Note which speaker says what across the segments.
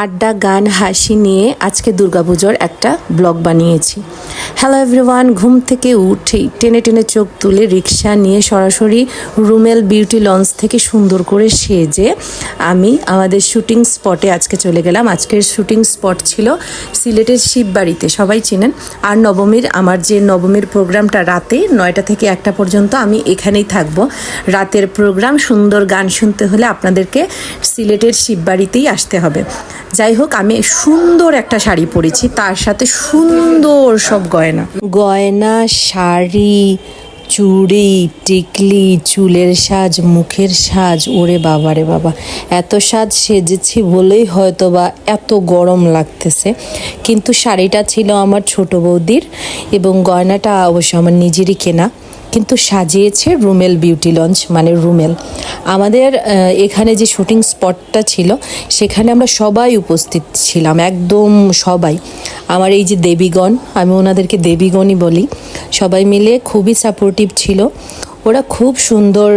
Speaker 1: আড্ডা গান হাসি নিয়ে আজকে দুর্গাপুজোর একটা ব্লগ বানিয়েছি। হ্যালো এভরিওয়ান, ঘুম থেকে উঠেই টেনে টেনে চোখ তুলে রিক্সা নিয়ে সরাসরি রুমেল বিউটি লঞ্চ থেকে সুন্দর করে সেজে আমি আমাদের শুটিং স্পটে আজকে চলে গেলাম। আজকের শুটিং স্পট ছিল সিলেটের শিববাড়িতে, সবাই চেনেন। আর আমার যে নবমীর প্রোগ্রামটা রাতে 9টা থেকে 1টা পর্যন্ত আমি এখানেই থাকবো। রাতের প্রোগ্রাম, সুন্দর গান শুনতে হলে আপনাদেরকে সিলেটের শিববাড়িতেই আসতে হবে। যাই হোক, আমি সুন্দর একটা শাড়ি পরেছি, তার সাথে সুন্দর সব গয়না, শাড়ি, চুড়ি, টিকলি, চুলের সাজ, মুখের সাজ, ওরে বাবা রে বাবা, এত সাজ সেজেছি বলেই হয়তো বা এত গরম লাগতেছে। কিন্তু শাড়িটা ছিল আমার ছোট বৌদির এবং গয়নাটা অবশ্য আমার নিজেরই কেনা, কিন্তু সাজিয়েছে রুমেল বিউটি লঞ্চ, মানে রুমেল। আমাদের এখানে যে শুটিং স্পটটা ছিল সেখানে আমরা সবাই উপস্থিত ছিলাম, একদম সবাই। আমার এই যে দেবীগণ, আমি ওনাদেরকে দেবীগণই বলি, সবাই মিলে খুবই সাপোর্টিভ ছিল। ওরা খুব সুন্দর,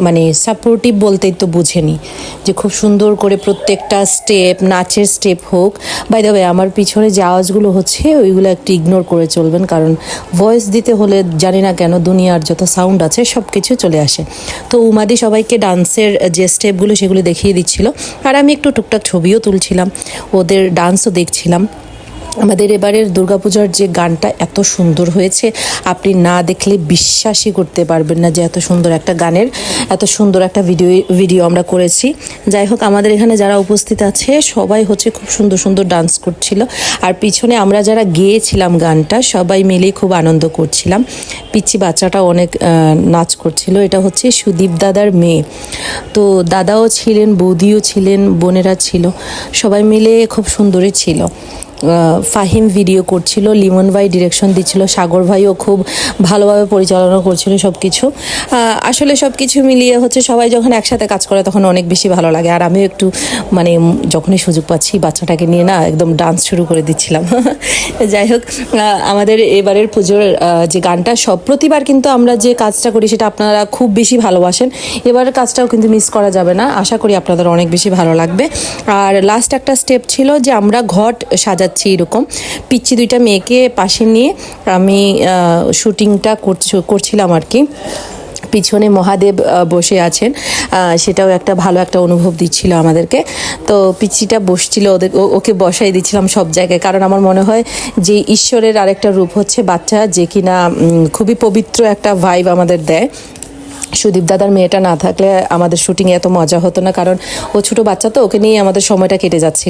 Speaker 1: মানে সাপোর্টিভ বলতেই তো বুঝেনি, যে খুব সুন্দর করে প্রত্যেকটা স্টেপ, নাচের স্টেপ হোক। বাই দ্য ওয়ে, আমার পিছনে যে আওয়াজগুলো হচ্ছে ওইগুলো একটু ইগনোর করে চলবেন, কারণ ভয়েস দিতে হলে জানি না কেন দুনিয়ার যত সাউন্ড আছে সব কিছু চলে আসে। তো উমাদি সবাইকে ডান্সের যে স্টেপগুলো সেগুলো দেখিয়ে দিচ্ছিল, আর আমি একটু টুকটাক ছবিও তুলছিলাম, ওদের ডান্সও দেখছিলাম। আমাদের এবারের দুর্গাপূজার যে গানটা এত সুন্দর হয়েছে, আপনি না দেখলে বিশ্বাসই করতে পারবেন না যে এত সুন্দর একটা গানের এত সুন্দর একটা ভিডিও আমরা করেছি। যাই হোক, আমাদের এখানে যারা উপস্থিত আছে সবাই হচ্ছে খুব সুন্দর সুন্দর ডান্স করছিল, আর পিছনে আমরা যারা গেয়েছিলাম গানটা সবাই মিলেই খুব আনন্দ করছিলাম। পিচ্চি বাচ্চাটা অনেক নাচ করছিল, এটা হচ্ছে সুদীপ দাদার মেয়ে। তো দাদাও ছিলেন, বৌদিও ছিলেন, বোনেরা ছিল, সবাই মিলে খুব সুন্দরই ছিল। ফাহিম ভিডিও করছিল, লিমন ভাই ডিরেকশন দিচ্ছিল, সাগর ভাইও খুব ভালোভাবে পরিচালনা করছিল সব কিছু। আসলে সব কিছু মিলিয়ে হচ্ছে সবাই যখন একসাথে কাজ করে তখন অনেক বেশি ভালো লাগে। আর আমিও একটু মানে যখনই সুযোগ পাচ্ছি বাচ্চাটাকে নিয়ে না একদম ডান্স শুরু করে দিচ্ছিলাম। যাই হোক, আমাদের এবারের পুজোর যে গানটা, সব প্রতিবার কিন্তু আমরা যে কাজটা করি সেটা আপনারা খুব বেশি ভালোবাসেন, এবারের কাজটাও কিন্তু মিস করা যাবে না। আশা করি আপনাদের অনেক বেশি ভালো লাগবে। আর লাস্ট একটা স্টেপ ছিল যে আমরা ঘট সাজাচ্ছি, এরকম পিচ্চি দুইটা মেয়েকে পাশে নিয়ে আমি শুটিংটা করছিলাম আর কি। পিছনে মহাদেব বসে আছেন, সেটাও একটা ভালো একটা অনুভব দিচ্ছিল আমাদেরকে। তো পিচ্চিটা বসছিল, ওকে বসাই দিচ্ছিলাম সব জায়গায়, কারণ আমার মনে হয় যে ঈশ্বরের আরেকটা রূপ হচ্ছে বাচ্চা, যে কিনা খুবই পবিত্র একটা ভাইব আমাদের দেয়। সুদীপ দাদার মেয়েটা না থাকলে আমাদের শুটিংয়ে এত মজা হতো না, কারণ ও ছোটো বাচ্চা, তো ওকে নিয়ে আমাদের সময়টা কেটে যাচ্ছে।